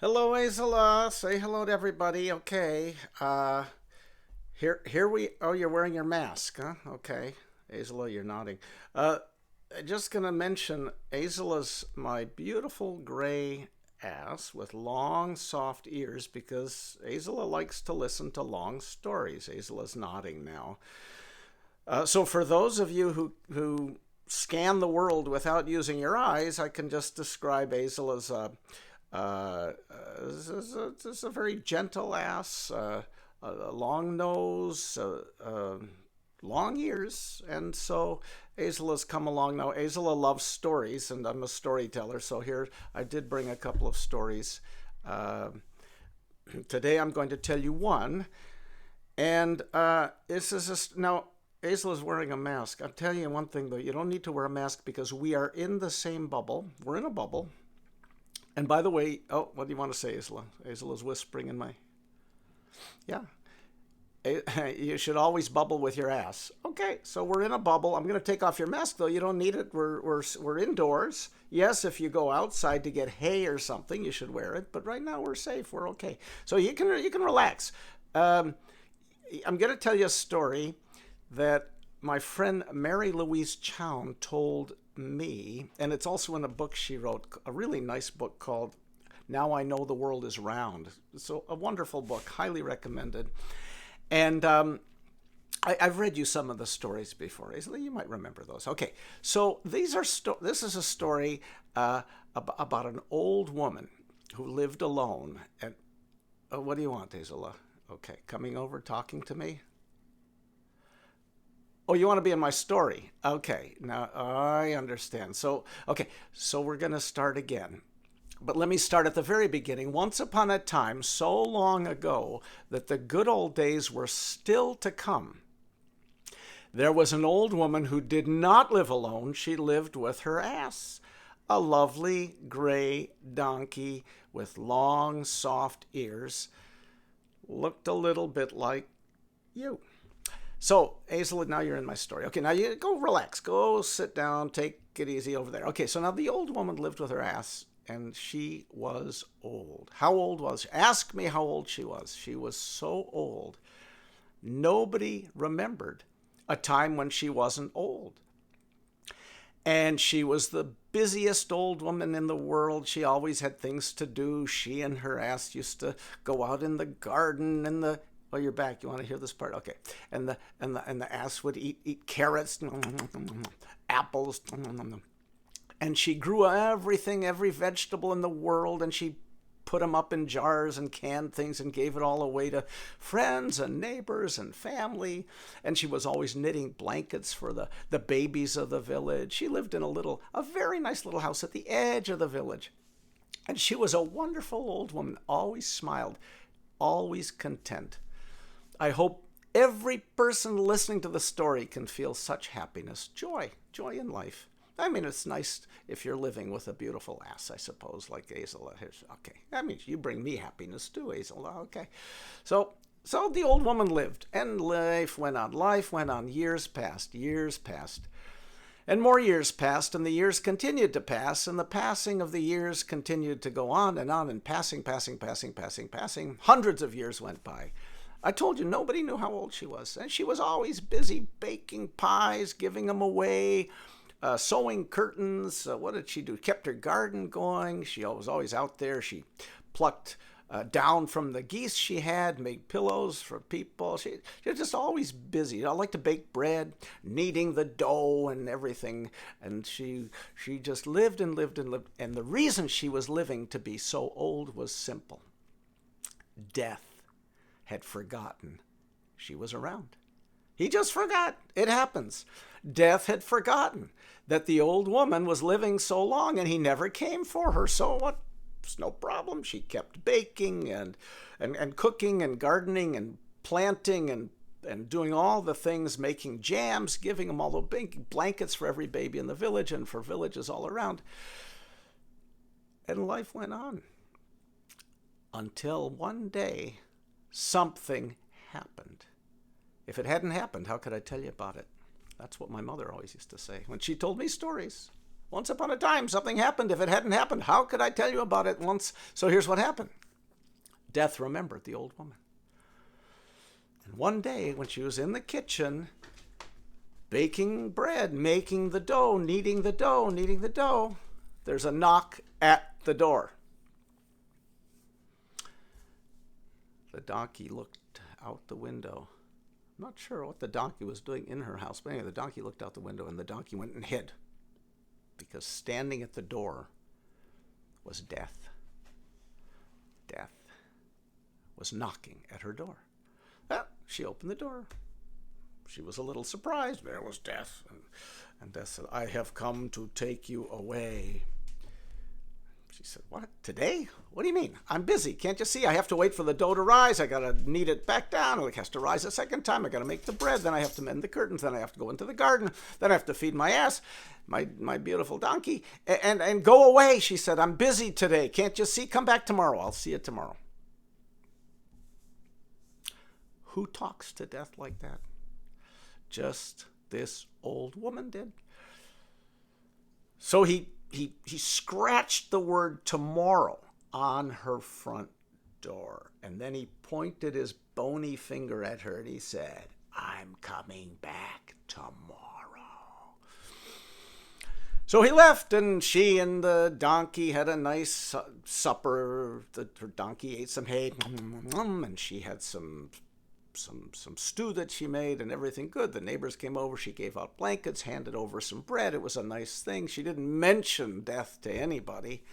Hello, Azela. Say hello to everybody. Okay. Here we. Oh, you're wearing your mask, huh? Okay. Azela, you're nodding. Uh, just gonna mention Azela's my beautiful gray ass with long, soft ears because Azela likes to listen to long stories. Azela's nodding now. So for those of you who scan the world without using your eyes, I can just describe Azel as a very gentle ass, a long nose, long ears, and so Azela's come along now. Azela loves stories, and I'm a storyteller, so here I did bring a couple of stories. Uh, Today I'm going to tell you one, and this is now. Azel is wearing a mask. I'll tell you one thing though, you don't need to wear a mask because we are in the same bubble. We're in a bubble. And by the way, oh, what do you want to say, Azel? Azel is whispering in my. Yeah. You should always bubble with your ass. Okay, so we're in a bubble. I'm going to take off your mask though. You don't need it. We're indoors. Yes, if you go outside to get hay or something, you should wear it. But right now we're safe. We're okay. So you can relax. I'm going to tell you a story that my friend Mary Louise Chown told me, and it's also in a book she wrote, a really nice book called Now I Know the World is Round. So a wonderful book, highly recommended. And I've read you some of the stories before. You might remember those. Okay, so this is a story about an old woman who lived alone. And what do you want, Azela? Okay, coming over, talking to me. Oh, you want to be in my story? Okay, now I understand. So we're going to start again. But let me start at the very beginning. Once upon a time, so long ago that the good old days were still to come, there was an old woman who did not live alone. She lived with her ass, a lovely gray donkey with long, soft ears. Looked a little bit like you. So, Azel, now you're in my story. Okay, now you go relax. Go sit down. Take it easy over there. Okay, so now the old woman lived with her ass, and she was old. How old was she? Ask me how old she was. She was so old. Nobody remembered a time when she wasn't old. And she was the busiest old woman in the world. She always had things to do. She and her ass used to go out in the garden and the. Oh, you're back. You want to hear this part? Okay. And the ass would eat carrots, apples, and she grew everything, every vegetable in the world, and she put them up in jars and canned things and gave it all away to friends and neighbors and family. And she was always knitting blankets for the babies of the village. She lived in a very nice little house at the edge of the village. And she was a wonderful old woman, always smiled, always content. I hope every person listening to the story can feel such happiness, joy in life. I mean, it's nice if you're living with a beautiful ass, I suppose, like Azela. Okay, that means you bring me happiness too, Azela. Okay, so the old woman lived, and life went on. Life went on. Years passed. And more years passed, and the years continued to pass, and the passing of the years continued to go on, and passing. Hundreds of years went by. I told you nobody knew how old she was, and she was always busy baking pies, giving them away, sewing curtains. What did she do? Kept her garden going. She was always out there. She plucked down from the geese she had, made pillows for people. She was just always busy. I like to bake bread, kneading the dough and everything. And she just lived and lived and lived. And the reason she was living to be so old was simple. Death had forgotten she was around. He just forgot. It happens. Death had forgotten that the old woman was living so long, and he never came for her. So what? It's no problem. She kept baking and cooking and gardening and planting and doing all the things, making jams, giving them all the big blankets for every baby in the village and for villages all around. And life went on until one day something happened. If it hadn't happened, how could I tell you about it? That's what my mother always used to say when she told me stories. Once upon a time, something happened. If it hadn't happened, how could I tell you about it once? So here's what happened. Death remembered the old woman. And one day, when she was in the kitchen, baking bread, making the dough, kneading the dough, there's a knock at the door. The donkey looked out the window. I'm not sure what the donkey was doing in her house, but anyway, the donkey looked out the window and the donkey went and hid, because standing at the door was Death. Death was knocking at her door. Well, she opened the door. She was a little surprised. There was Death. And Death said, I have come to take you away. She said, what? Today? What do you mean? I'm busy. Can't you see? I have to wait for the dough to rise. I got to knead it back down. It has to rise a second time. I got to make the bread. Then I have to mend the curtains. Then I have to go into the garden. Then I have to feed my ass, my beautiful donkey, and go away. She said, I'm busy today. Can't you see? Come back tomorrow. I'll see you tomorrow. Who talks to Death like that? Just this old woman did. So he scratched the word tomorrow on her front door. And then he pointed his bony finger at her and he said, I'm coming back tomorrow. So he left, and she and the donkey had a nice supper. Her donkey ate some hay, and she had some stew that she made and everything good. The neighbors came over. She gave out blankets, handed over some bread. It was a nice thing. She didn't mention Death to anybody.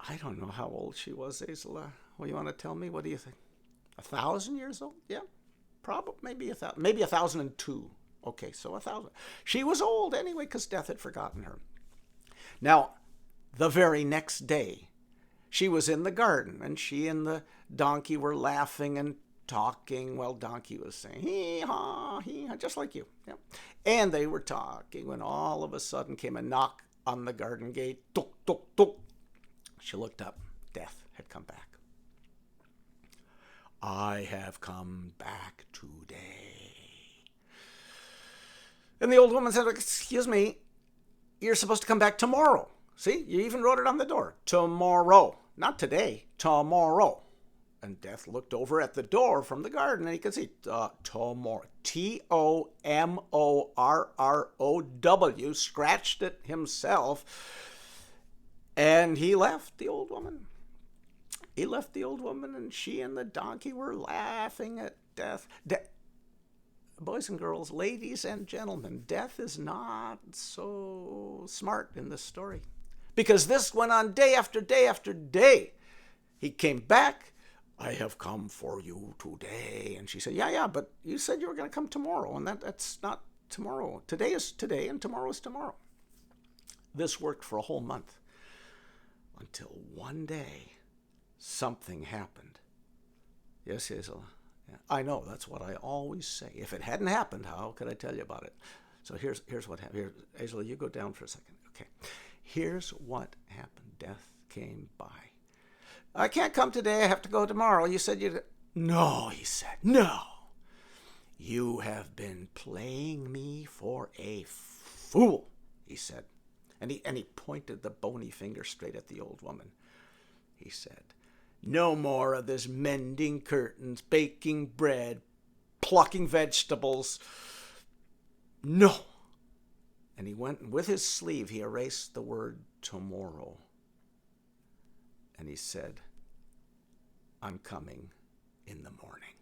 I don't know how old she was, Aisla. Well, you want to tell me? What do you think? 1,000 years old? Yeah, probably. Maybe 1,002. Okay, so 1,000. She was old anyway because Death had forgotten her. Now, the very next day, she was in the garden, and she and the donkey were laughing and talking. Well, donkey was saying, hee-haw, hee-haw, just like you. Yeah. And they were talking when all of a sudden came a knock on the garden gate. Tuk, tuk, tuk. She looked up. Death had come back. I have come back today. And the old woman said, excuse me, you're supposed to come back tomorrow. See, you even wrote it on the door. Tomorrow. Not today. Tomorrow. And Death looked over at the door from the garden, and he could see tomorrow. Tomorrow. Scratched it himself. And he left the old woman. He left the old woman, and she and the donkey were laughing at Death. Boys and girls, ladies and gentlemen, Death is not so smart in this story. Because this went on day after day after day. He came back. I have come for you today. And she said, yeah, but you said you were going to come tomorrow. And that's not tomorrow. Today is today, and tomorrow is tomorrow. This worked for a whole month. Until one day, something happened. Yes, Hazel. Yeah, I know, that's what I always say. If it hadn't happened, how could I tell you about it? So here's what happened. Here, Hazel, you go down for a second. Okay. Here's what happened. Death came by. I can't come today. I have to go tomorrow. You said you'd... No, he said. No. You have been playing me for a fool, he said. And he pointed the bony finger straight at the old woman. He said, no more of this mending curtains, baking bread, plucking vegetables. No. And he went, and with his sleeve, he erased the word tomorrow. And he said, I'm coming in the morning.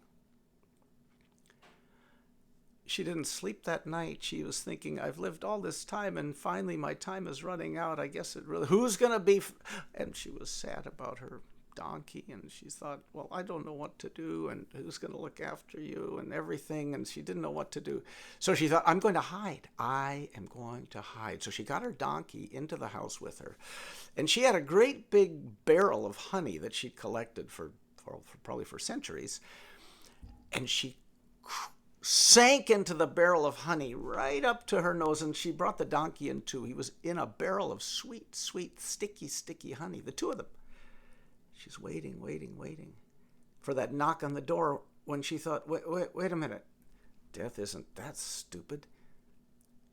She didn't sleep that night. She was thinking, I've lived all this time, and finally my time is running out. I guess who's going to be... And she was sad about her donkey, and she thought, well, I don't know what to do, and who's going to look after you and everything, and she didn't know what to do. So she thought, I'm going to hide. I am going to hide. So she got her donkey into the house with her, and she had a great big barrel of honey that she'd collected for probably for centuries, and she sank into the barrel of honey right up to her nose, and she brought the donkey in too. He was in a barrel of sweet, sweet, sticky, sticky honey, the two of them. She's waiting for that knock on the door when she thought, wait a minute. Death isn't that stupid.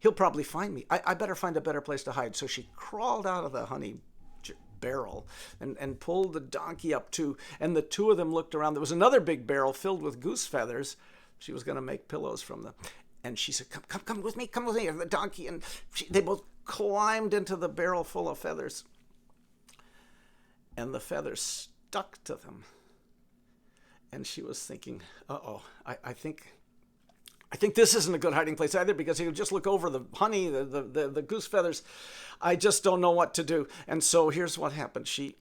He'll probably find me. I better find a better place to hide. So she crawled out of the honey barrel and pulled the donkey up too. And the two of them looked around. There was another big barrel filled with goose feathers. She was going to make pillows from them. And she said, come with me, come with me. And the donkey and they both climbed into the barrel full of feathers. And the feathers stuck to them. And she was thinking, uh-oh, I think this isn't a good hiding place either, because he would just look over the honey, the goose feathers. I just don't know what to do. And so here's what happened. She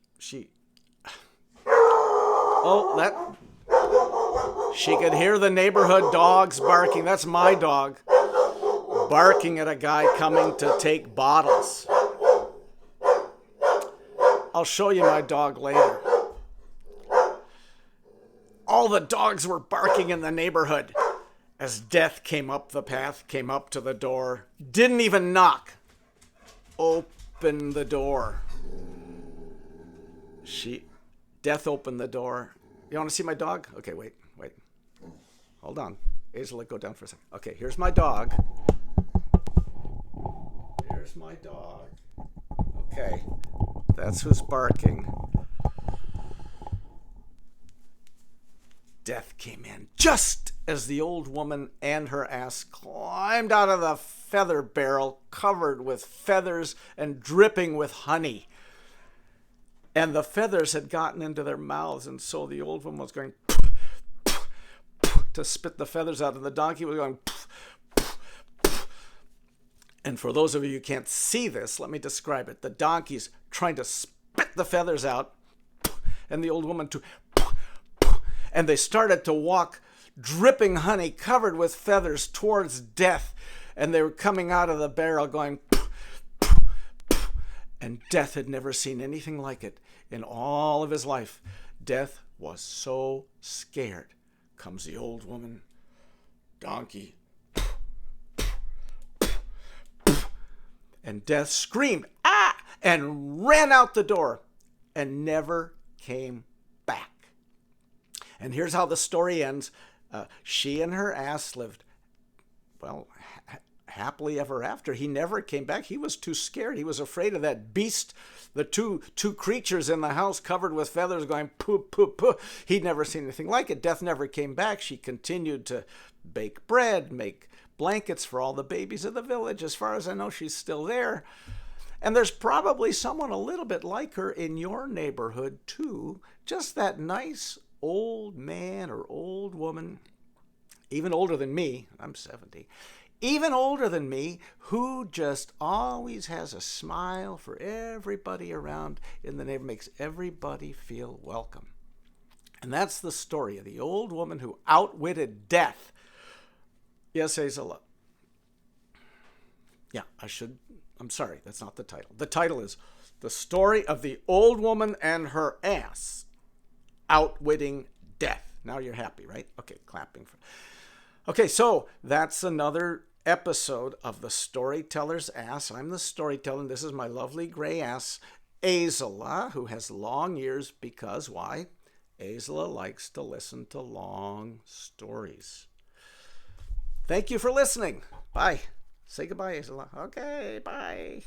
could hear the neighborhood dogs barking. That's my dog, barking at a guy coming to take bottles. I'll show you my dog later. All the dogs were barking in the neighborhood as Death came up the path, came up to the door, didn't even knock, opened the door. Death opened the door. You want to see my dog? Okay, wait. Hold on. Hazel, go down for a second. Okay, here's my dog. There's my dog. Okay, that's who's barking. Death came in just as the old woman and her ass climbed out of the feather barrel, covered with feathers and dripping with honey. And the feathers had gotten into their mouths, and so the old woman was going to spit the feathers out, and the donkey was going. And for those of you who can't see this, let me describe it. The donkey's trying to spit the feathers out, and the old woman too. And they started to walk, dripping honey, covered with feathers, towards Death. And they were coming out of the barrel going, and Death had never seen anything like it in all of his life. Death was so scared. Comes the old woman, donkey, and Death screamed, ah, and ran out the door and never came back. And here's how the story ends. She and her ass lived, well, happily ever after. He never came back. He was too scared. He was afraid of that beast, the two creatures in the house covered with feathers going poo, poo, poo. He'd never seen anything like it. Death never came back. She continued to bake bread, make blankets for all the babies of the village. As far as I know, she's still there. And there's probably someone a little bit like her in your neighborhood too. Just that nice old man or old woman, even older than me, I'm 70, even older than me, who just always has a smile for everybody around in the neighborhood, makes everybody feel welcome. And that's the story of the old woman who outwitted Death. Yes, Hazel. Yeah, I'm sorry, that's not the title. The title is The Story of the Old Woman and Her Ass, Outwitting Death. Now you're happy, right? Okay, clapping. Okay, so that's another episode of The Storyteller's Ass. I'm the storyteller, and this is my lovely gray ass, Azela, who has long ears because, why? Azela likes to listen to long stories. Thank you for listening. Bye. Say goodbye, Azela. Okay, bye.